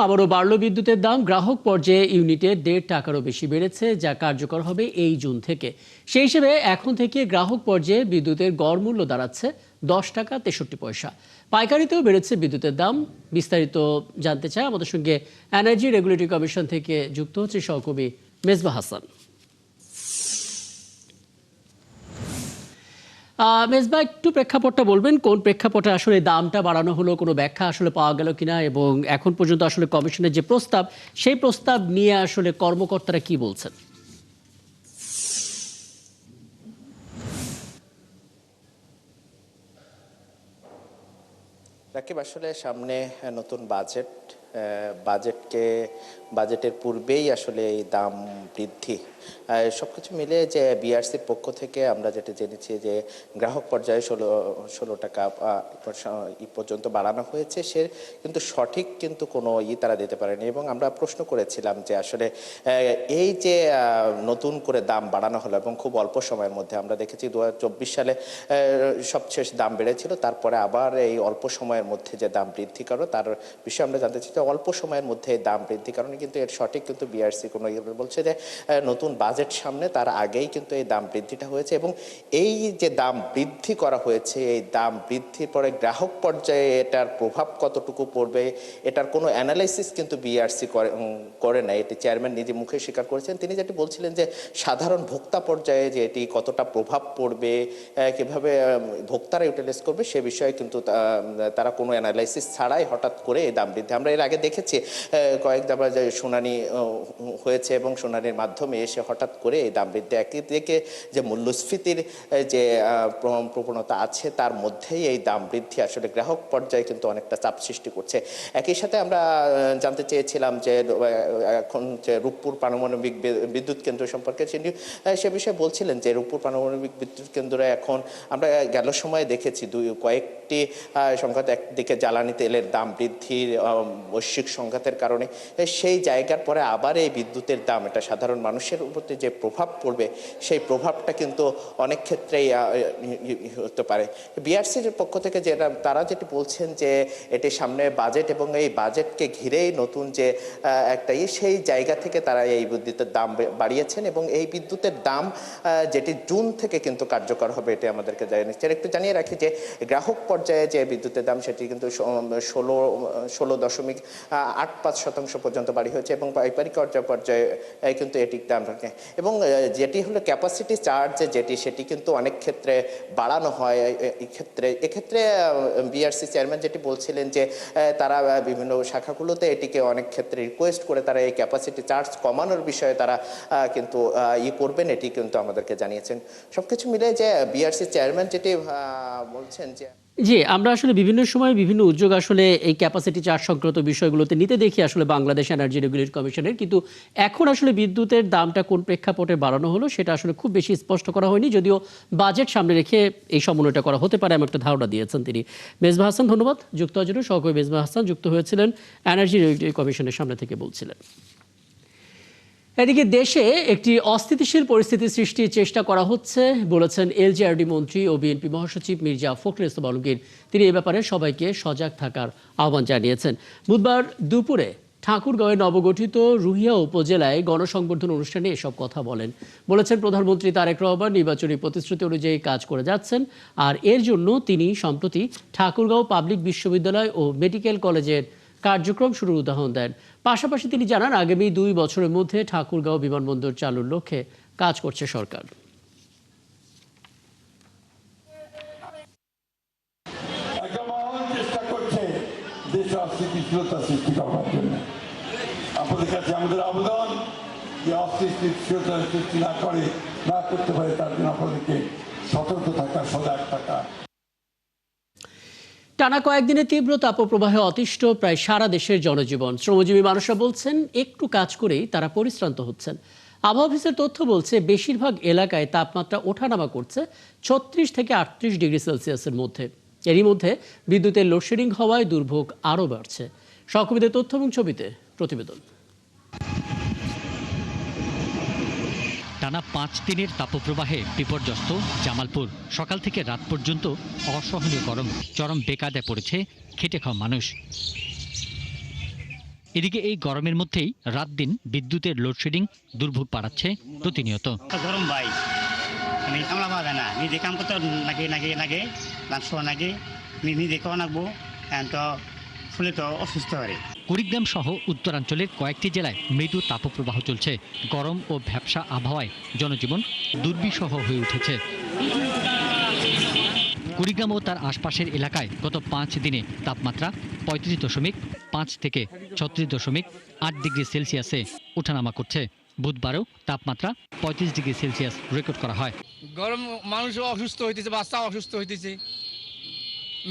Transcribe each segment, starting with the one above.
আবারও বাড়ল বিদ্যুতের দাম। গ্রাহক পর্যায়ে ইউনিটে 1.5 টাকারও বেশি বেড়েছে, যা কার্যকর হবে এই জুন থেকে। সেই হিসেবে এখন থেকে গ্রাহক পর্যায়ে বিদ্যুতের গড় মূল্য দাঁড়াচ্ছে 10 টাকা 63 পয়সা। পাইকারিতেও বেড়েছে বিদ্যুতের দাম। বিস্তারিত জানতে চাই আমাদের সঙ্গে এনার্জি রেগুলেটরি কমিশন থেকে যুক্ত হচ্ছে সহকর্মী মেজবা হাসান। মেজবা, একটু প্রেক্ষাপটটা বলবেন, কোন প্রেক্ষাপটে আসলে দামটা বাড়ানো হলো, কোনো ব্যাখ্যা আসলে পাওয়া গেল কিনা, এবং এখন পর্যন্ত আসলে কমিশনের যে প্রস্তাব, সেই প্রস্তাব নিয়ে আসলে কর্মকর্তারা কি বলছেন? রাকিব, আসলে সামনে নতুন বাজেটের পূর্বেই আসলে এই দাম বৃদ্ধি সবকিছু মিলে যে বিআরসির পক্ষ থেকে আমরা যেটা জেনেছি যে গ্রাহক পর্যায়ে 16 টাকা পর্যন্ত বাড়ানো হয়েছে, সে কিন্তু সঠিক কিন্তু কোনো তারা দিতে পারেনি। এবং আমরা প্রশ্ন করেছিলাম যে আসলে এই যে নতুন করে দাম বাড়ানো হলো এবং খুব অল্প সময়ের মধ্যে, আমরা দেখেছি 2024 সালে সবশেষ দাম বেড়েছিল, তারপরে আবার এই অল্প সময়ের মধ্যে যে দাম বৃদ্ধি করো তার বিষয়ে আমরা জানতে চাই যে অল্প সময়ের মধ্যে দাম বৃদ্ধি কারণে কিন্তু এর সঠিক কিন্তু বিআরসি কোনো বলছে যে নতুন বাজেট সামনে, তার আগেই কিন্তু এই দাম বৃদ্ধিটা হয়েছে। এবং এই যে দাম বৃদ্ধি করা হয়েছে, এই দাম বৃদ্ধির পরে গ্রাহক পর্যায়ে এটার প্রভাব কতটুকু পড়বে, এটার কোনো অ্যানালাইসিস কিন্তু বিআরসি করে না। এটি চেয়ারম্যান নিজে মুখে স্বীকার করেছেন। তিনি যেটি বলছিলেন যে সাধারণ ভোক্তা পর্যায়ে যে এটি কতটা প্রভাব পড়বে, কিভাবে ভোক্তারা ইউটিলাইজ করবে, সে বিষয়ে কিন্তু তারা কোনো অ্যানালাইসিস ছাড়াই হঠাৎ করে এই দাম বৃদ্ধি। আমরা এর আগে দেখেছি কয়েক দফা যে শুনানি হয়েছে এবং শুনানির মাধ্যমে এসে হঠাৎ করে এই দাম বৃদ্ধি। একদিকে যে মূল্যস্ফীতির যে প্রবণতা আছে, তার মধ্যেই এই দাম বৃদ্ধি আসলে গ্রাহক পর্যায়ে কিন্তু অনেকটা চাপ সৃষ্টি করছে। একই সাথে আমরা জানতে চেয়েছিলাম যে এখন যে রূপপুর পারমাণবিক বিদ্যুৎ কেন্দ্র সম্পর্কে সে বিষয়ে বলছিলেন যে রূপপুর পারমাণবিক বিদ্যুৎ কেন্দ্রে এখন আমরা গেল সময়ে দেখেছি কয়েকটি সংঘাত, একদিকে জ্বালানি তেলের দাম বৃদ্ধির বৈশ্বিক সংঘাতের কারণে সেই জায়গার পরে আবার এই বিদ্যুতের দাম, এটা সাধারণ মানুষের উপর যে প্রভাব পড়বে, সেই প্রভাবটা কিন্তু অনেক ক্ষেত্রেই হতে পারে। বিআরসির পক্ষ থেকে তারা যেটি বলছেন যে এটি সামনে বাজেট এবং এই বাজেটকে ঘিরেই নতুন যে একটা সেই জায়গা থেকে তারা এই বিদ্যুতের দাম বাড়িয়েছেন এবং এই বিদ্যুতের দাম যেটি জুন থেকে কিন্তু কার্যকর হবে, এটি আমাদেরকে জানিয়েছে। একটু জানিয়ে রাখি যে গ্রাহক পর্যায়ে যে বিদ্যুতের দাম সেটি কিন্তু 16.85% পর্যন্ত বাড়ি হয়েছে এবং পাইকারি পর্যায়ে কিন্তু এটির দাম থাকে। এবং যেটি হলো ক্যাপাসিটি চার্জ সেটি কিন্তু অনেক ক্ষেত্রে বাড়ানো হয়। এক্ষেত্রে বিআরসি চেয়ারম্যান যেটি বলছিলেন যে তারা বিভিন্ন শাখাগুলোতে এটিকে অনেক ক্ষেত্রে রিকোয়েস্ট করে তারা এই ক্যাপাসিটি চার্জ কমানোর বিষয়ে তারা কিন্তু করবেন, এটি কিন্তু আমাদেরকে জানিয়েছেন। সবকিছু মিলে যে বিআরসি চেয়ারম্যান যেটি বলছেন যে জি, আমরা আসলে বিভিন্ন সময় বিভিন্ন উদ্যোগ আসলে এই ক্যাপাসিটি চার্জ সংক্রান্ত বিষয়গুলোতে নিতে দেখি আসলে বাংলাদেশ এনার্জি রেগুলেটরি কমিশনের, কিন্তু এখন আসলে বিদ্যুতের দামটা কোন প্রেক্ষাপটে বাড়ানো হলো সেটা আসলে খুব বেশি স্পষ্ট করা হয়নি, যদিও বাজেট সামনে রেখে এই সমন্বয়টা করা হতে পারে এমন একটা ধারণা দিয়েছেন তিনি। মেজবা হাসান, ধন্যবাদ। যুক্ত হওয়ার জন্য সহকর্মী মেজবা হাসান যুক্ত হয়েছিলেন এনার্জি রেগুলেটরি কমিশনের সামনে থেকে বলছিলেন। এদিকে দেশে একটি অস্থিতিশীল পরিস্থিতি সৃষ্টির চেষ্টা করা হচ্ছে বলেছেন এলজেআরডি মন্ত্রী ও বিএনপি মহাসচিব মির্জা ফখরুল ইসলাম আলমগীর। তিনি এ ব্যাপারে সবাইকে সজাগ থাকার আহ্বান জানিয়েছেন। বুধবার দুপুরে ঠাকুরগাঁওয়ে নবগঠিত রুহিয়া উপজেলায় গণসংবর্ধনা অনুষ্ঠানে এসব কথা বলেছেন প্রধানমন্ত্রী তারেক রহমান নির্বাচনী প্রতিশ্রুতি অনুযায়ী কাজ করে যাচ্ছেন, আর এর জন্য তিনি সম্প্রতি ঠাকুরগাঁও পাবলিক বিশ্ববিদ্যালয় ও মেডিকেল কলেজের কার্যক্রম শুরুর উদাহরণ দেন। পাশাপাশি তিনি জানান আগামী 2 বছরের মধ্যে ঠাকুরগাঁও বিমানবন্দর চালুর লক্ষ্যে কাজ করছে সরকার। চেষ্টা করছে দেশে অস্থিতিশীলতা সৃষ্টি করার জন্য। আপনাদের কাছে আমাদের আবেদন যে অস্থিতিশীলতা সৃষ্টি না করতে পারে তার জন্য আপনাদেরকে সতর্ক থাকা, সজাগ থাকা। টানা কয়েকদিনের তীব্র তাপপ্রবাহে অতিষ্ঠ প্রায় সারা দেশের জনজীবন। শ্রমজীবী মানুষরা বলছেন একটু কাজ করেই তারা পরিশ্রান্ত হচ্ছেন। আবহাওয়া অফিসের তথ্য বলছে বেশিরভাগ এলাকায় তাপমাত্রা ওঠানামা করছে 36 থেকে 38 ডিগ্রি সেলসিয়াসের মধ্যে। এরই মধ্যে বিদ্যুতের লোডশেডিং হওয়ায় দুর্ভোগ আরও বাড়ছে। সহকর্মীদের তথ্য এবং ছবিতে প্রতিবেদন। টানা 5 দিনের তাপপ্রবাহে বিপর্যস্ত জামালপুর। সকাল থেকে রাত পর্যন্ত অসহনীয় গরম, চরম বেকায়দায় পড়েছে খেটে খাওয়া মানুষ। এদিকে এই গরমের মধ্যেই রাত দিন বিদ্যুতের লোডশেডিং দুর্ভোগ বাড়াচ্ছে প্রতিনিয়ত। গরম ভাই আমি কামলা পাওয়া যায় না, নিজে কাম করতে নাগে লাঞ্চ খাওয়া নাগে নিজে খাওয়া নাগবো, তো ফুলে তো অসুস্থ হয়। কুড়িগ্রাম সহ উত্তরাঞ্চলের কয়েকটি জেলায় মৃদু তাপপ্রবাহ চলছে। গরম ও ভ্যাপসা আবহাওয়ায় জনজীবন দুর্বিষহ হয়ে উঠেছে। কুড়িগ্রাম ও তার আশপাশের এলাকায় গত 5 দিনে তাপমাত্রা 35.5 থেকে 36.8 ডিগ্রি সেলসিয়াসে ওঠানামা করছে। বুধবারও তাপমাত্রা 35 ডিগ্রি সেলসিয়াস রেকর্ড করা হয়। গরম মানুষ অসুস্থ হইতেছে, বাচ্চা অসুস্থ হইতেছে।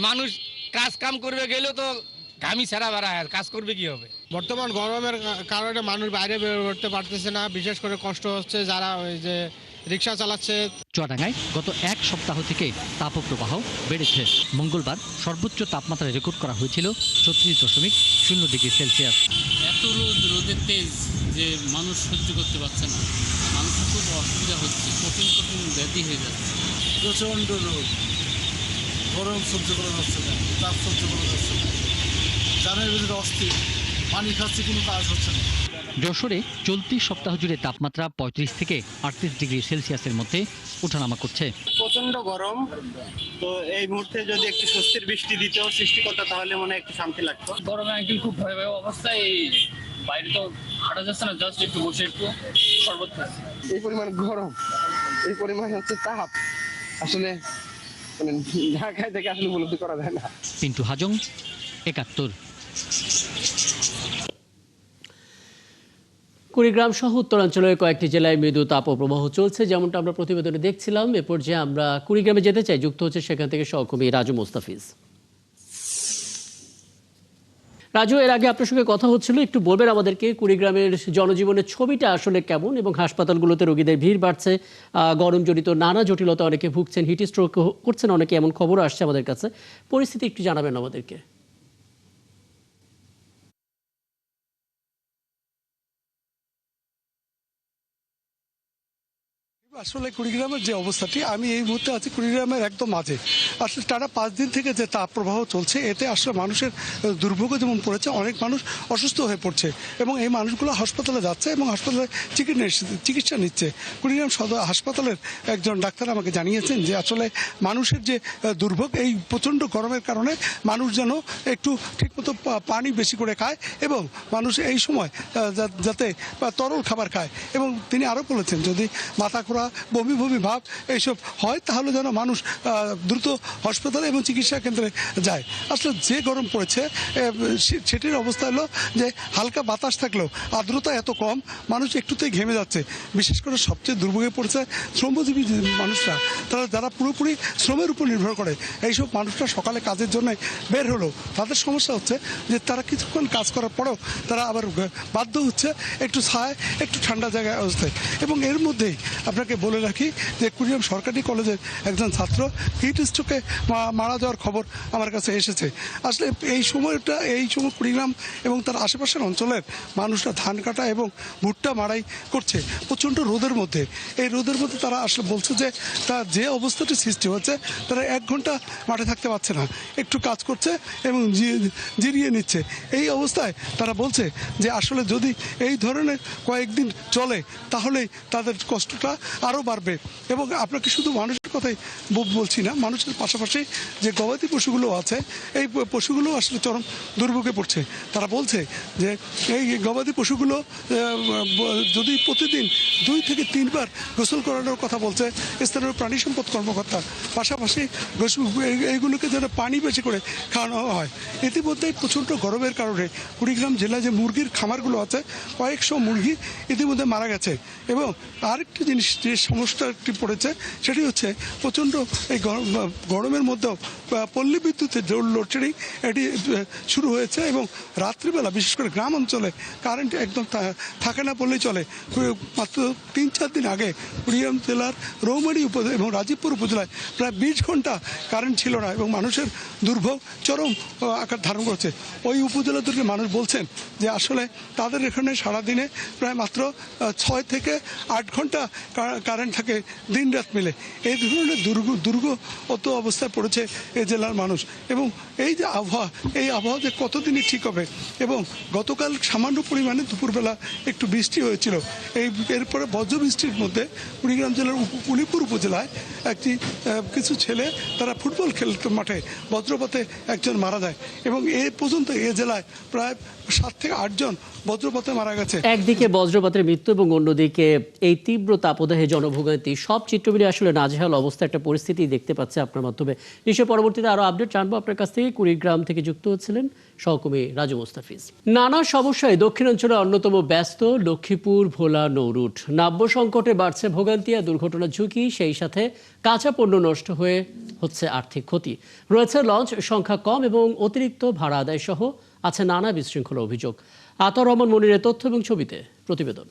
মানুষ কাজ কাম করবে গেলেও তো ঘামি ছাড়া বাড়া, কাজ করবে কি হবে? বর্তমান গরমের কারণে মানুষ বাইরে বের করতে পারতেছে না, বিশেষ করে কষ্ট হচ্ছে যারা ওই যে রিক্সা চালাচ্ছে। চুয়াডাঙ্গায় গত 1 সপ্তাহ থেকে তাপপ্রবাহ বেড়েছে। মঙ্গলবার সর্বোচ্চ তাপমাত্রা রেকর্ড করা হয়েছিল 36.0 ডিগ্রি সেলসিয়াস। এত রোদের তেজ যে মানুষ সহ্য করতে পারছে না, মানুষের খুব অসুবিধা হচ্ছে, কঠিন ব্যাধি হয়ে যাচ্ছে। প্রচণ্ড রোদ, গরম সহ্য করা যাচ্ছে না, তাপ সহ্য করা যাচ্ছে না, জানের ভিতরে অস্থির, পানি খাচ্ছে, কোনো কাজ হচ্ছে না। যশোরে চলতি সপ্তাহ জুড়ে তাপমাত্রা 35 থেকে 38 ডিগ্রি সেলসিয়াসের মধ্যে ওঠানামা করছে। প্রচন্ড গরম, তো এই মুহূর্তে যদি একটু স্বস্তির বৃষ্টি দিত সৃষ্টিকর্তা, তাহলে মনে হয় একটু শান্তি লাগতো। গরমে একদিন খুব ভয়াবহ অবস্থা, এই বাইরে তো হাঁটা যাচ্ছে না, জাস্ট একটু বসে একটু শরবত খাচ্ছি। এই পরিমাণ গরম, এই পরিমাণ হচ্ছে তাপ, আসলে মানে ঢাকায় থেকে আসলে উপলব্ধি করা যায় না। পিন্টু হাজং, ৭১। কুড়িগ্রাম সহ উত্তরাঞ্চলের কয়েকটি জেলায় মৃদু তাপপ্রবাহ চলছে, যেমনটা আমরা প্রতিবেদনে দেখছিলাম। এ পর্যায়ে আমরা কুড়িগ্রামে যেতে চাই, যুক্ত হচ্ছে সেখান থেকে সহকর্মী রাজু মোস্তাফিজ। রাজু, এর আগে আপনার সঙ্গে কথা হচ্ছিল, একটু বলবেন আমাদেরকে কুড়িগ্রামের জনজীবনের ছবিটা আসলে কেমন, এবং হাসপাতালগুলোতে রোগীদের ভিড় বাড়ছে, গরমজনিত নানা জটিলতা, অনেকে ভুগছেন, হিট স্ট্রোক করছেন অনেকে, এমন খবর আসছে আমাদের কাছে। পরিস্থিতি একটু জানাবেন আমাদেরকে। আসলে কুড়িগ্রামের যে অবস্থাটি, আমি এই মুহূর্তে আছি কুড়িগ্রামের একদম মাঝে। আসলে টানা 5 দিন থেকে যে তাপ প্রবাহ চলছে, এতে আসলে মানুষের দুর্ভোগ যেমন পড়েছে, অনেক মানুষ অসুস্থ হয়ে পড়ছে এবং এই মানুষগুলো হাসপাতালে যাচ্ছে এবং হাসপাতালে চিকিৎসা নিচ্ছে। কুড়িগ্রাম সদর হাসপাতালের একজন ডাক্তার আমাকে জানিয়েছেন যে আসলে মানুষের যে দুর্ভোগ, এই প্রচণ্ড গরমের কারণে মানুষ যেন একটু ঠিকমতো পানি বেশি করে খায় এবং মানুষ এই সময় যাতে তরল খাবার খায়। এবং তিনি আরও বলেছেন, যদি মাথা ঘোরা, বমি বমি ভাব এইসব হয়, তাহলে যেন মানুষ দ্রুত হাসপাতালে এবং চিকিৎসা কেন্দ্রে যায়। আসলে যে গরম পড়েছে, সেটির অবস্থা হলো যে হালকা বাতাস থাকলেও আর্দ্রতা এত কম, মানুষ একটুতেই ঘেমে যাচ্ছে। বিশেষ করে সবচেয়ে দুর্ভোগে পড়েছে শ্রমজীবী মানুষরা, তারা যারা পুরোপুরি শ্রমের উপর নির্ভর করে। এইসব মানুষরা সকালে কাজের জন্য বের হলো, তাদের সমস্যা হচ্ছে যে তারা কিছুক্ষণ কাজ করার পরেও তারা আবার বাধ্য হচ্ছে একটু ছায়, একটু ঠান্ডা জায়গায় অবস্থায়। এবং এর মধ্যেই আপনাকে বলে রাখি যে কুড়িগ্রাম সরকারি কলেজের একজন ছাত্র হিট স্ট্রোকে মারা যাওয়ার খবর আমার কাছে এসেছে। আসলে এই সময় কুড়িগ্রাম এবং তার আশেপাশের অঞ্চলের মানুষরা ধান কাটা এবং ভুট্টা মাড়াই করছে প্রচণ্ড রোদের মধ্যে। এই রোদের মধ্যে তারা আসলে বলছে যে তার যে অবস্থাটি সৃষ্টি হচ্ছে, তারা 1 ঘন্টা মাঠে থাকতে পারছে না, একটু কাজ করছে এবং জিরিয়ে নিচ্ছে। এই অবস্থায় তারা বলছে যে আসলে যদি এই ধরনের কয়েকদিন চলে, তাহলেই তাদের কষ্টটা আরও বাড়বে। এবং আপনাকে শুধু মানুষের কথাই বলছি না, মানুষের পাশাপাশি যে গবাদি পশুগুলো আছে, এই পশুগুলো আসলে চরম দুর্ভোগে পড়ছে। তারা বলছে যে এই গবাদি পশুগুলো যদি প্রতিদিন 2 থেকে 3 বার গোসল করানোর কথা বলছে স্থানীয় প্রাণী সম্পদ কর্মকর্তা। পাশাপাশি এইগুলোকে যেন পানি বেশি করে খাওয়ানো হয়। ইতিমধ্যেই প্রচণ্ড গরমের কারণে কুড়িগ্রাম জেলায় যে মুরগির খামারগুলো আছে, কয়েকশো মুরগি ইতিমধ্যে মারা গেছে। এবং আরেকটি জিনিস যে সমস্যাটি পড়েছে, সেটি হচ্ছে প্রচণ্ড এই গরমের মধ্যেও পল্লী বিদ্যুতের যে লোডশেডিং, এটি শুরু হয়েছে এবং রাত্রিবেলা বিশেষ করে গ্রাম অঞ্চলে কারেন্ট একদম থাকে না বললেই চলে। মাত্র 3-4 দিন আগে কুড়িগ্রাম জেলার রৌমারী এবং রাজীবপুর উপজেলায় প্রায় 20 ঘন্টা কারেন্ট ছিল না এবং মানুষের দুর্ভোগ চরম আকার ধারণ করছে। ওই উপজেলা থেকে মানুষ বলছেন যে আসলে তাদের এখানে সারাদিনে প্রায় মাত্র 6 থেকে 8 ঘন্টা কারেন্ট থাকে দিন রাত মিলে। এই ধরনের দুর্গত অবস্থায় পড়েছে এই জেলার মানুষ। এবং এই যে আবহাওয়া, এই আবহাওয়া যে কতদিনই ঠিক হবে। এবং গতকাল সামান্য পরিমাণে দুপুরবেলা একটু বৃষ্টি হয়েছিল, এরপরে বজ্রবৃষ্টির মধ্যে কুড়িগ্রাম জেলার উলিপুর উপজেলায় কিছু ছেলে তারা ফুটবল খেলতে মাঠে বজ্রপাতে একজন মারা যায়। এবং এ পর্যন্ত এ জেলায় প্রায় 7 থেকে 8 জন বজ্রপাতে মারা গেছে। একদিকে বজ্রপাতের মৃত্যু এবং অন্যদিকে এই তীব্র তাপদাহে জনভোগান্তি, সব চিত্র মিলিয়ে আসলে নাজেহাল অবস্থা একটা পরিস্থিতি দেখতে পাচ্ছে আপনার মাধ্যমে। নিশ্চয় পরবর্তীতে আরো আপডেট জানবো আপনার কাছ থেকে। কুড়িগ্রাম থেকে যুক্ত হচ্ছিলেন সহকর্মী রাজু মুস্তাফিজ। নানা সমস্যায় দক্ষিণাঞ্চলের অন্যতম ব্যস্ত লক্ষ্মীপুর ভোলা নৌরুট। নাব্য সংকটে বাড়ছে ভোগান্তি আর দুর্ঘটনার ঝুঁকি, সেই সাথে কাঁচা পণ্য নষ্ট হয়ে হচ্ছে আর্থিক ক্ষতি। রয়েছে লঞ্চ সংখ্যা কম এবং অতিরিক্ত ভাড়া আদায় সহ আছে নানা বিশৃঙ্খলা অভিযোগ। আতর রহমান মনিরের তথ্য এবং ছবিতে প্রতিবেদন।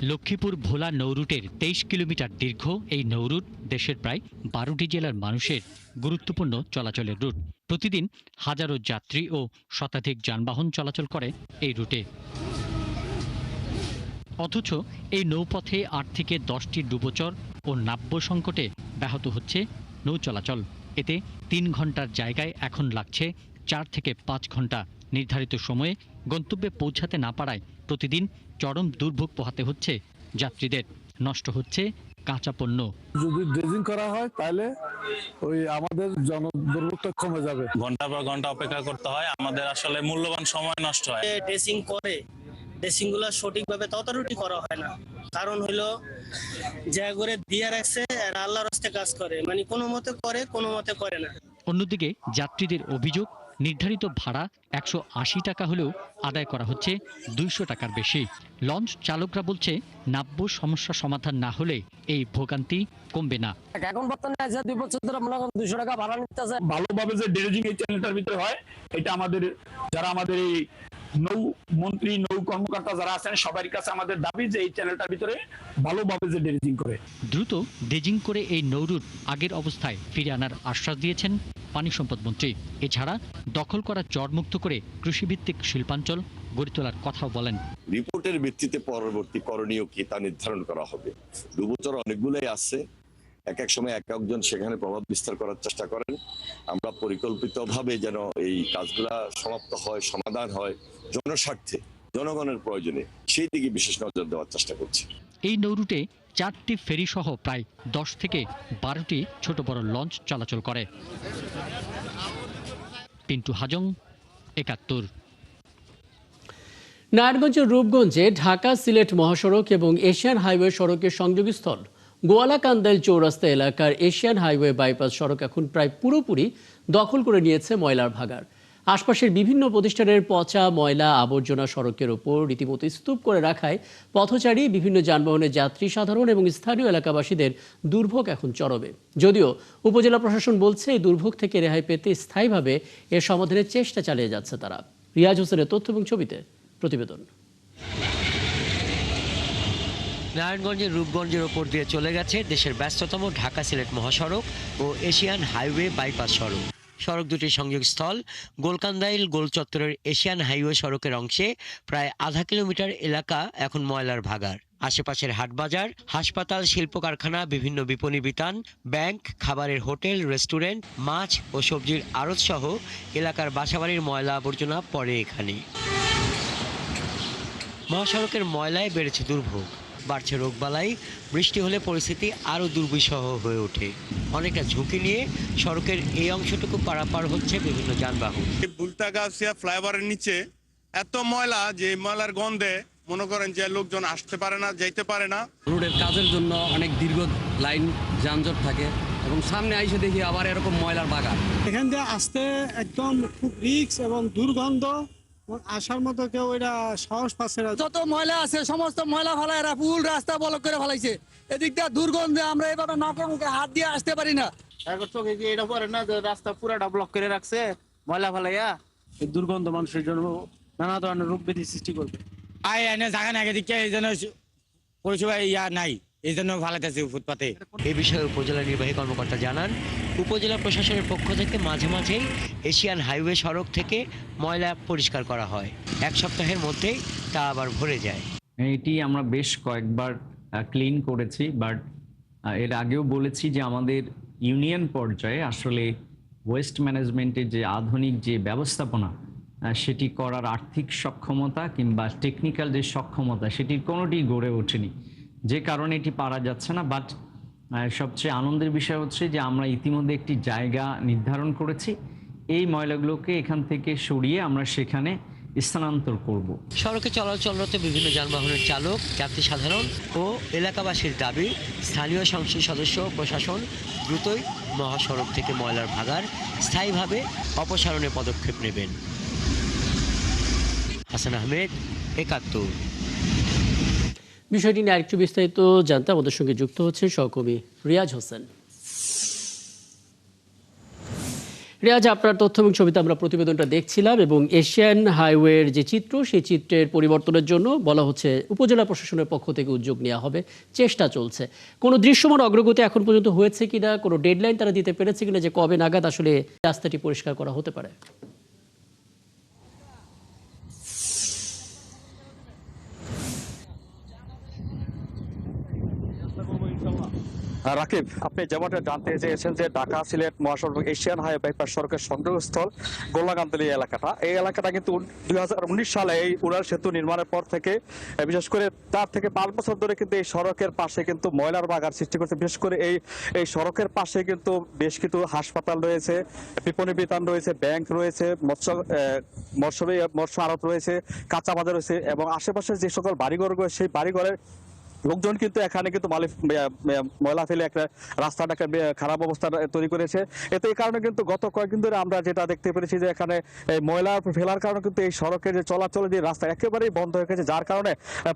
লক্ষ্মীপুর ভোলা নৌরুটের 23 কিলোমিটার দীর্ঘ এই নৌরুট দেশের প্রায় 12টি জেলার মানুষের গুরুত্বপূর্ণ চলাচলের রুট। প্রতিদিন হাজারো যাত্রী ও শতাধিক যানবাহন চলাচল করে এই রুটে। অথচ এই নৌপথে 8 থেকে 10টি ডুবোচর ও নাব্য সংকটে ব্যাহত হচ্ছে নৌ চলাচল। এতে 3 ঘন্টার জায়গায় এখন লাগছে 4 থেকে 5 ঘন্টা। নির্ধারিত সময়ে গন্তব্যে পৌঁছাতে না পারায় প্রতিদিন চরম দুর্ভোগ পোহাতে হচ্ছে যাত্রীদের। নষ্ট হচ্ছে কাঁচা পণ্য। যদি ড্রেজিং করা হয় তাহলে ওই আমাদের জনদুর্ভোগটা কমে যাবে। ঘন্টা পর ঘন্টা অপেক্ষা করতে হয়, আমাদের আসলে মূল্যবান সময় নষ্ট হয়। ড্রেসিং করে ড্রেসিংগুলো সঠিকভাবে তদারকি করা হয় না। কারণ হলো যা করে দিয়ে রাখছে আর আল্লাহর রাস্তায় কাজ করে, মানে কোনো মতে করে কোনো মতে করে না। অন্যদিকে যাত্রীদের অভিযোগ, নির্ধারিত ভাড়া 180 টাকা হলেও আদায় করা হচ্ছে 200 টাকার বেশি। লঞ্চ চালকরা বলছে নাব্য সমস্যা সমাধান না হলে এই ভোগান্তি কমবে না। এখন বর্তমানে 2 বছর ধরে মনে করেন 200 টাকা ভাড়া নিতেছে। ভালোভাবে যে ড্রেজিং এই চ্যানেলটার ভিতরে হয়, এটা আমাদের যারা আমাদের এই নৌ মন্ত্রী নৌ কর্মকর্তা যারা আছেন সবার কাছে আমাদের দাবি যে এই চ্যানেলটার ভিতরে ভালোভাবে যে ড্রেজিং করে, দ্রুত ড্রেজিং করে এই নৌরুট আগের অবস্থায় ফিরে আনার আশ্বাস দিয়েছেন পানি সম্পদ মন্ত্রী। এছাড়া দখল করা চরমুক্ত করে কৃষিভিত্তিক শিল্পাঞ্চল গড়ে তোলার কথাও বলেন। রিপোর্টের ভিত্তিতে পরবর্তী করণীয় কি তা নির্ধারণ করা হবে। ডুবোচর অনেকগুলোই আছে, এক এক সময় এক একজন সেখানে প্রভাব বিস্তার করার চেষ্টা করেন। আমরা পরিকল্পিতভাবে যেন এই কাজগুলা সমাপ্ত হয়, সমাধান হয় জনস্বার্থে, জনগণের প্রয়োজনে, সেই দিকে বিশেষ নজর দেওয়ার চেষ্টা করছি। এই নৌরুটে 4টি ফেরি সহ প্রায় 10 থেকে 12টি ছোট বড় লঞ্চ চলাচল করে। পিন্টু হাজং, 71। নারায়ণগঞ্জের রূপগঞ্জে ঢাকা সিলেট মহাসড়ক এবং এশিয়ান হাইওয়ে সড়কের সংযোগস্থল গোয়ালাকান্দাইল চৌরাস্তা এলাকার এশিয়ান হাইওয়ে বাইপাস সড়ক এখন প্রায় পুরোপুরি দখল করে নিয়েছে ময়লার ভাগাড়। আশপাশের বিভিন্ন প্রতিষ্ঠানের পচা ময়লা আবর্জনা সড়কের ওপর রীতিমতো স্তূপ করে রাখায় পথচারী, বিভিন্ন যানবাহনের যাত্রী, সাধারণ এবং স্থানীয় এলাকাবাসীদের দুর্ভোগ এখন চরমে। যদিও উপজেলা প্রশাসন বলছে এই দুর্ভোগ থেকে রেহাই পেতে স্থায়ীভাবে এর সমাধানের চেষ্টা চালিয়ে যাচ্ছে তারা। রিয়াজ হোসেনের তথ্য এবং ছবিতে প্রতিবেদন। নারায়ণগঞ্জের রূপগঞ্জের ওপর দিয়ে চলে গেছে দেশের ব্যস্ততম ঢাকা সিলেট মহাসড়ক ও এশিয়ান হাইওয়ে বাইপাস সড়ক। সড়ক দুটির সংযোগস্থল গোলকান্দাইল গোল চত্বরের এশিয়ান হাইওয়ে সড়কের অংশে প্রায় আধা কিলোমিটার এলাকা এখন ময়লার ভাগাড়। আশেপাশের হাটবাজার, হাসপাতাল, শিল্প কারখানা, বিভিন্ন বিপণী বিতান, ব্যাংক, খাবারের হোটেল, রেস্টুরেন্ট, মাছ ও সবজির আড়ত সহ এলাকার বাসাবাড়ির ময়লা আবর্জনা পড়ে এখানে। মহাসড়কের ময়লায় বেড়েছে দুর্ভোগ, বাড়ছে রোগবালাই, বৃষ্টি হলে পরিস্থিতি আরও দুর্বিষহ হয়ে ওঠে। অনেকটা ঝুঁকি নিয়ে সড়কের এই অংশটুকু পারাপার হচ্ছে বিভিন্ন যানবাহন। বুলতাগাছিয়া ফ্লাইওভারের নিচে এত ময়লা যে ময়লার গন্ধে মনে করেন যে লোকজন আসতে পারে না, যাইতে পারে না। রোডের কাজের জন্য অনেক দীর্ঘ লাইন যানজট থাকে এবং সামনে আইসে দেখি আবার এরকম ময়লার বাগান। এখান থেকে আসতে একদম খুব রিস্ক এবং দুর্গন্ধ, আসার মতো কেউ এটা সাহস পাচ্ছে না। যত ময়লা আছে সমস্ত ময়লা ফেলা এরা ফুল রাস্তা ব্লক করে ফেলাইছে। এদিক দিয়ে দুর্গন্ধে আমরা এভাবে নখে মুখে হাত দিয়ে আসতে পারি না। এখন চোখে কি এটা পরে না যে রাস্তা পুরাটা ব্লক করে রাখছে ময়লা ফেলাইয়া। এই দুর্গন্ধ মানুষের জন্য নানা ধরনের রোগ ব্যাধি সৃষ্টি করবে। জায়গা নাকি দিকে এই জন্য পরিষেবা নাই, এই জন্য ফালাইতেছে ফুটপাতে। এ বিষয়ে উপজেলা নির্বাহী কর্মকর্তা জানান, উপজেলা প্রশাসনের পক্ষ থেকে মাঝে মাঝেই এশিয়ান হাইওয়ে সড়ক থেকে ময়লা পরিষ্কার করা হয়। 1 সপ্তাহের মধ্যেই তা আবার ভরে যায়। এটি আমরা বেশ কয়েকবার ক্লিন করেছি, বাট এর আগেও বলেছি যে আমাদের ইউনিয়ন পর্যায়ে আসলে ওয়েস্ট ম্যানেজমেন্টের যে আধুনিক যে ব্যবস্থাপনা সেটি করার আর্থিক সক্ষমতা কিংবা টেকনিক্যাল যে সক্ষমতা সেটির কোনোটি গড়ে ওঠেনি, যে কারণে এটি পারা যাচ্ছে না। বাট সবচেয়ে আনন্দের বিষয় হচ্ছে যে আমরা ইতিমধ্যে একটি জায়গা নির্ধারণ করেছি, এই ময়লাগুলোকে এখান থেকে সরিয়ে আমরা সেখানে স্থানান্তর করব। সড়কে চলাচলরত বিভিন্ন যানবাহনের চালক, যাত্রী সাধারণ ও এলাকাবাসীর দাবি স্থানীয় সংসদ সদস্য প্রশাসন দ্রুতই মহাসড়ক থেকে ময়লার ভাগার স্থায়ীভাবে অপসারণে পদক্ষেপ নেবেন। হাসান আহমেদ, ৭১। বিষয়টি নিয়ে আরেকটু বিস্তারিত জানতে আমাদের সঙ্গে যুক্ত হচ্ছে সহকর্মী রিয়াজ হোসেন। রিয়াজ, আপনার তথ্য এবং ছবিতে আমরা প্রতিবেদনটা দেখছিলাম এবং এশিয়ান হাইওয়ের যে চিত্র, সেই চিত্রের পরিবর্তনের জন্য বলা হচ্ছে উপজেলা প্রশাসনের পক্ষ থেকে উদ্যোগ নেওয়া হবে, চেষ্টা চলছে। কোনো দৃশ্যমান অগ্রগতি এখন পর্যন্ত হয়েছে কিনা, কোনো ডেডলাইন তারা দিতে পেরেছে কিনা যে কবে নাগাদ আসলে রাস্তাটি পরিষ্কার করা হতে পারে? রাকিব, আপনি যেমনটা জানতে চেয়েছেন যে ঢাকা সিলেট মহাসড়ক এশিয়ান হাইওয়ে বাইপাস সড়কের সংযোগস্থল গোল্লাকান্দালি এলাকাটা, এই এলাকাটা কিন্তু 2019 সালে এই উড়াল সেতু নির্মাণের পর থেকে বিশেষ করে 4 থেকে 5 বছর ধরে কিন্তু এই সড়কের পাশে কিন্তু ময়লার বাগান সৃষ্টি করছে। বিশেষ করে এই সড়কের পাশে কিন্তু বেশ কিছু হাসপাতাল রয়েছে, বিপণী বিতান রয়েছে, ব্যাংক রয়েছে, মৎস্য আড়ত রয়েছে, কাঁচা বাজার রয়েছে এবং আশেপাশে যে সকল বাড়িঘর রয়েছে সেই বাড়িঘরের লোকজন কিন্তু এখানে কিন্তু ময়লা ফেলে একটা রাস্তাটা একটা খারাপ অবস্থা তৈরি করেছে। এতে এই কারণে কিন্তু গত কয়েকদিন ধরে আমরা যেটা দেখতে পেরেছি যে এখানে এই ময়লা ফেলার কারণে কিন্তু এই সড়কের যে চলাচলের যে রাস্তা একেবারেই বন্ধ হয়ে গেছে, যার কারণে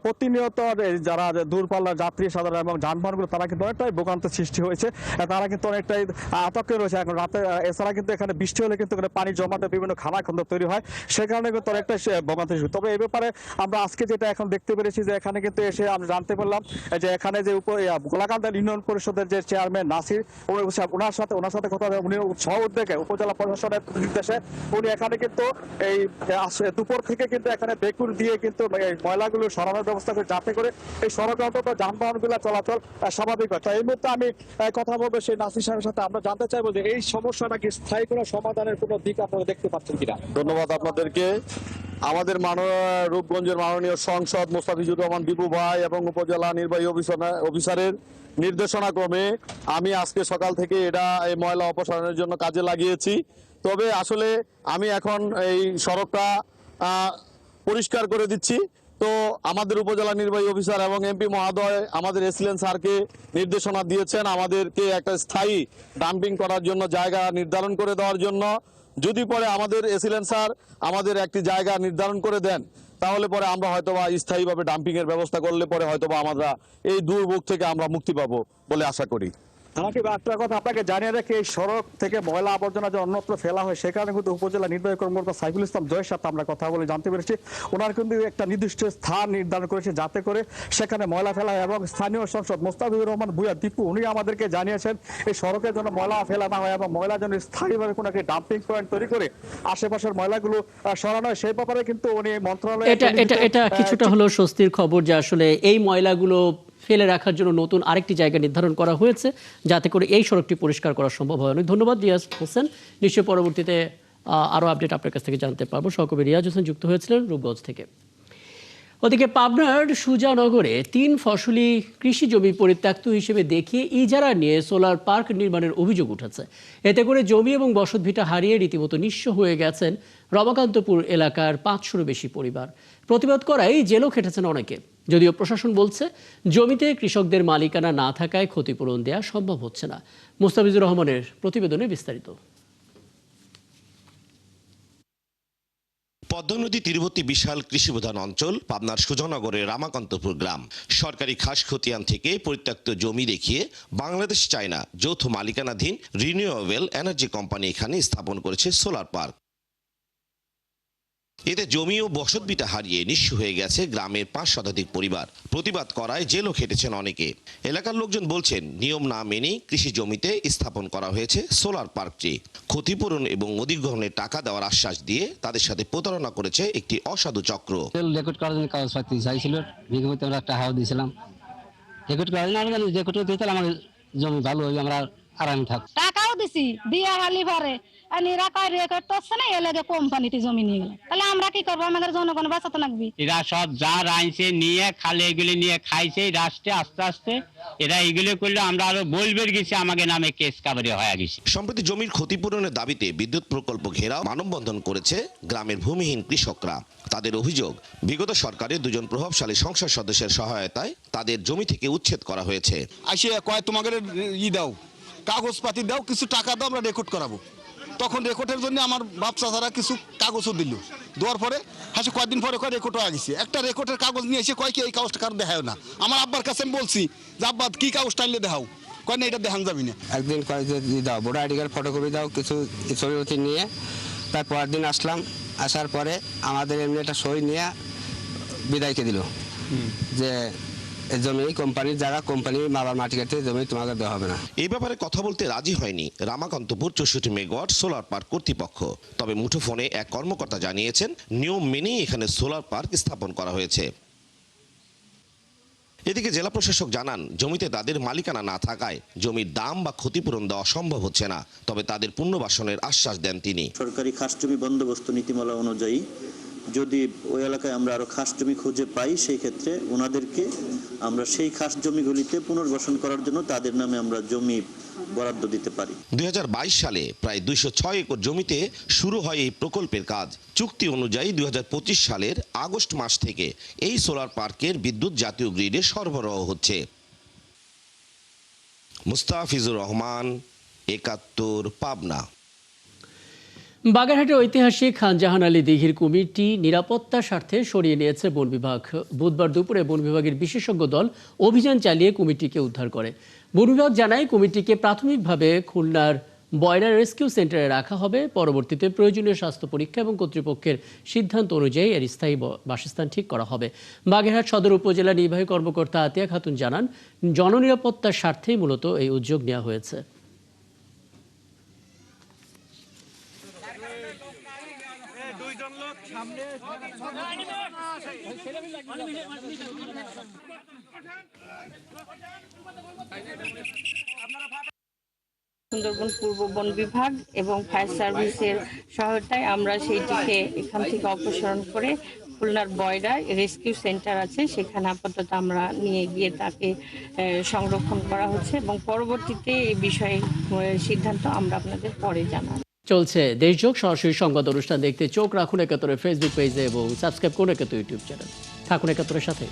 প্রতিনিয়ত যারা দূরপাল্লার যাত্রী সাধারণ এবং যানবাহনগুলো তারা কিন্তু অনেকটাই ভোগান্তির সৃষ্টি হয়েছে, তারা কিন্তু অনেকটাই আতঙ্কে রয়েছে এখন রাতে। এছাড়া কিন্তু এখানে বৃষ্টি হলে কিন্তু পানি জমাতে বিভিন্ন খানাখন্দ তৈরি হয়, সে কারণে কিন্তু অনেকটাই ভোগান্তি। তবে এই ব্যাপারে আমরা আজকে যেটা এখন দেখতে পেরেছি যে এখানে কিন্তু এসে আমরা জানতে পারলাম যে এখানে যে গোলাকান্দা ইউনিয়ন পরিষদের যে চেয়ারম্যান নাসির, ওনার সাথে কথা উনি সহ উদ্যোগে উপজেলা প্রশাসনের নির্দেশে উনি এখানে কিন্তু এই দুপুর থেকে কিন্তু এখানে বেকুর দিয়ে কিন্তু এই ময়লাগুলো সরানোর ব্যবস্থা করে, যাতে করে এই সড়কে অন্তত যানবাহনগুলো চলাচল স্বাভাবিক হয়। তো এই মুহূর্তে আমি কথা বলবো সেই নাসির সাহেবের সাথে। আমরা জানতে চাইবো যে এই সমস্যাটা কি স্থায়ী কোনো সমাধানের কোনো দিক আপনারা দেখতে পাচ্ছেন কিনা? ধন্যবাদ আপনাদেরকে। আমাদের রূপগঞ্জের মাননীয় সংসদ মোস্তাফিজুর রহমান বিপু ভাই এবং উপজেলা নির্বাহী অফিসারের নির্দেশনা ক্রমে আমি আজকে সকাল থেকে এই ময়লা অপসারণের জন্য কাজে লাগিয়েছি। তবে আসলে আমি এখন এই সড়কটা পরিষ্কার করে দিচ্ছি। তো আমাদের উপজেলা নির্বাহী অফিসার এবং এমপি মহোদয় আমাদের এসিলেন্ট স্যারকে নির্দেশনা দিয়েছেন আমাদেরকে একটা স্থায়ী ডাম্পিং করার জন্য জায়গা নির্ধারণ করে দেওয়ার জন্য। যদি পরে আমাদের এসিলেন্ট স্যার আমাদের একটি জায়গা নির্ধারণ করে দেন, তাহলে পরে আমরা হয়তোবা স্থায়ীভাবে ডাম্পিং এর ব্যবস্থা করলে পরে হয়তোবা আমরা এই দুর্ভোগ থেকে আমরা মুক্তি পাবো বলে আশা করি। আমাকে একটা কথা আপনাকে জানিয়ে রাখি, এই সড়ক থেকে ময়লা আবর্জনা যে অন্যত্র ফেলা হয় সে কারণে কিন্তু উপজেলা নির্বাহী কর্মকর্তা সাইফুল ইসলাম জয়ের সাথে আমরা কথা বলে জানতে পেরেছি ওনার কিন্তু একটা নির্দিষ্ট স্থান নির্ধারণ করেছে যাতে করে সেখানে ময়লা ফেলা হয়। এবং স্থানীয় সংসদ মোস্তাফিজুর রহমান ভূঁইয়া দীপু উনি আমাদেরকে জানিয়েছেন এই সড়কের জন্য ময়লা ফেলা না হয় এবং ময়লা যেন স্থায়ীভাবে কোনো একটি ডাম্পিং পয়েন্ট তৈরি করে আশেপাশের ময়লাগুলো সরানো হয়, সেই ব্যাপারে কিন্তু উনি মন্ত্রণালয় এটা কিছুটা হলো স্বস্তির খবর যে আসলে এই ময়লাগুলো ফেলে রাখার জন্য নতুন আরেকটি জায়গা নির্ধারণ করা হয়েছে যাতে করে এই সড়কটি পরিষ্কার করা সম্ভব হয়। অনেক ধন্যবাদ রিয়াজ হোসেন। নিশ্চয়ই পরবর্তীতে আরও আপডেট আপনার কাছ থেকে জানতে পারবো। সহকর্মী রিয়াজ হোসেন যুক্ত হয়েছিলেন রূপগঞ্জ থেকে। ওদিকে পাবনার সুজানগরে 3 ফসলি কৃষি জমি পরিত্যক্ত হিসেবে দেখিয়ে ইজারা নিয়ে সোলার পার্ক নির্মাণের অভিযোগ উঠেছে। এতে করে জমি এবং বসতভিটা হারিয়ে রীতিমতো নিঃস্ব হয়ে গেছেন রমাকান্তপুর এলাকার 500-র বেশি পরিবার। প্রতিবাদ করায় জেলও খেটেছেন অনেকে। যদিও প্রশাসন বলছে জমিতে কৃষকদের মালিকানা না থাকায় ক্ষতিপূরণ দেওয়া সম্ভব হচ্ছে না। মুস্তাফিজুর রহমানের প্রতিবেদনে বিস্তারিত। পদ্মা নদী তীরবর্তী বিশাল কৃষিপ্রধান অঞ্চল পাবনার সুজানগরের রামাকান্তপুর গ্রাম। সরকারি খাস খতিয়ান থেকে পরিত্যক্ত জমি দেখিয়ে বাংলাদেশ চায়না যৌথ মালিকানাধীন রিনিউয়েবল এনার্জি কোম্পানি এখানে স্থাপন করেছে সোলার পার্ক। এতে জমি ও বসতভিটা হারিয়ে নিঃস্ব হয়ে গেছে গ্রামের 5 শতাধিক পরিবার। প্রতিবাদ করায় জেলও খেটেছেন অনেকে। এলাকার লোকজন বলছেন নিয়ম না মেনেই কৃষি জমিতে স্থাপন করা হয়েছে সোলার পার্কটি। ক্ষতিপূরণ এবং অধিগ্রহণের টাকা দেওয়ার আশ্বাস দিয়ে তাদের সাথে প্রতারণা করেছে একটি অসাধু চক্র। রেকর্ড করার জন্য কাগজপত্র চাইছিল, বিঘাপতি আমরা একটা হাও দিয়েছিলাম, রেকর্ড করা না যে রেকর্ড দিতে আমার জমি ভালো হইবে, আমরা আরামে থাক। টাকাও দিছি দিয়া হালি পারে এরা কয় রেকর্ড করছে না এ লাগে কোম্পানিতে জমি নিয়ে গেল, তাহলে আমরা কি করবো? আমাদের জনগণ বাঁচাতে লাগবে। এরা সব যা আইনছে নিয়ে খালি এগুলি নিয়ে খাইছে রাষ্ট্রে আস্তে আস্তে এরা এগুলো করলে আমরা আরো বলবে গেছি আমাকে নামে কেস কাবারি হয়ে গেছে। সম্প্রতি জমির ক্ষতিপূরণের দাবিতে বিদ্যুৎ প্রকল্প ঘেরাও মানববন্ধন করেছে গ্রামের ভূমিহীন কৃষকরা। তাদের অভিযোগ, বিগত সরকারের দুজন প্রভাবশালী সংসদ সদস্যের সহায়তায় তাদের জমি থেকে উচ্ছেদ করা হয়েছে। আসে কয় তোমাদের দাও, কাগজপাতি দাও, কিছু টাকা দাও, আমরা রেকর্ড করাবো। তখন রেকর্ডের জন্য আমার বাপ চাচারা কিছু কাগজও দিল, দেওয়ার পরে হাসি কয়েকদিন পরে কয় রেকর্ড হয়ে গেছে। একটা রেকর্ডের কাগজ নিয়ে এসে কয় কি এই কাগজটা কারো দেখায় না। আমার আব্বার কাছে আমি বলছি যে আব্বা কি কাগজটা আনলে দেখাও, কয় না এটা দেখান যাবি না। একদিন কয় যে দাও ভোটার আইডি কার্ড ফটোকপি দাও, কিছু ছবি নিয়ে। তারপরের দিন আসলাম, আসার পরে আমাদের এমনি একটা সই নিয়ে বিদায়কে দিল যে জমি কোম্পানির জায়গা, কোম্পানি মালার মাটি কাটতে জমি তোমাকে দেওয়া হবে না। এই ব্যাপারে কথা বলতে রাজি হয়নি রামাকান্তপুর 64 মেগাওয়াট সোলার পার্ক কর্তৃপক্ষ। তবে মুঠোফোনে এক কর্মকর্তা জানিয়েছেন নিয়ম মেনেই এখানে সোলার পার্ক স্থাপন করা হয়েছে। এদিকে জেলা প্রশাসক জানান, জমিতে তাদের মালিকানা না থাকায় জমির দাম বা ক্ষতিপূরণ দেওয়া সম্ভব হচ্ছে না। তবে তাদের পুনর্বাসনের আশ্বাস দেন তিনি। সরকারি খাস জমি বন্দোবস্ত নীতিমালা অনুযায়ী যদি ওই এলাকায় আমরা আরো খাস জমি খুঁজে পাই, সেই ক্ষেত্রে ওনাদেরকে আমরা সেই খাস জমিগুলিতে পুনর্বাসন করার জন্য তাদের নামে আমরা জমি বরাদ্দ দিতে পারি। 2022 সালে প্রায় 206 একর জমিতে শুরু হয় এই প্রকল্পের কাজ। চুক্তি অনুযায়ী 2025 সালের আগস্ট মাস থেকে এই সোলার পার্কের বিদ্যুৎ জাতীয় গ্রিডে সরবরাহ হচ্ছে। মুস্তাফিজুর রহমান, 71, পাবনা। বাগেরহাটের ঐতিহাসিক খান জাহান আলী দিঘির কুমিরটি নিরাপত্তার স্বার্থে সরিয়ে নিয়েছে বন বিভাগ। বুধবার দুপুরে বন বিভাগের বিশেষজ্ঞ দল অভিযান চালিয়ে কুমিরটিকে উদ্ধার করে। বন বিভাগ জানায়, কুমিরটিকে প্রাথমিকভাবে খুলনার বয়রা রেস্কিউ সেন্টারে রাখা হবে। পরবর্তীতে প্রয়োজনীয় স্বাস্থ্য পরীক্ষা এবং কর্তৃপক্ষের সিদ্ধান্ত অনুযায়ী এর স্থায়ী বাসস্থান ঠিক করা হবে। বাগেরহাট সদর উপজেলা নির্বাহী কর্মকর্তা আতিয়া খাতুন জানান, জননিরাপত্তার স্বার্থেই মূলত এই উদ্যোগ নেওয়া হয়েছে। সুন্দরবন পূর্ব বন বিভাগ এবং ফায়ার সার্ভিসের সহায়তায় আমরা সেইটিকে এখান থেকে অপসারণ করে খুলনার বয়রা রেস্কিউ সেন্টার আছে, সেখানে আপাতত আমরা নিয়ে গিয়ে তাকে সংরক্ষণ করা হচ্ছে এবং পরবর্তীতে এই বিষয়ে সিদ্ধান্ত আমরা আপনাদের পরে জানাবো। চলছে দেশযোগ সরাসরি সংবাদ অনুষ্ঠান দেখতে চোখ রাখুন 71 ফেসবুক পেজে এবং সাবস্ক্রাইব করুন 71 ইউটিউব চ্যানেল। থাকুন 71 সাথে।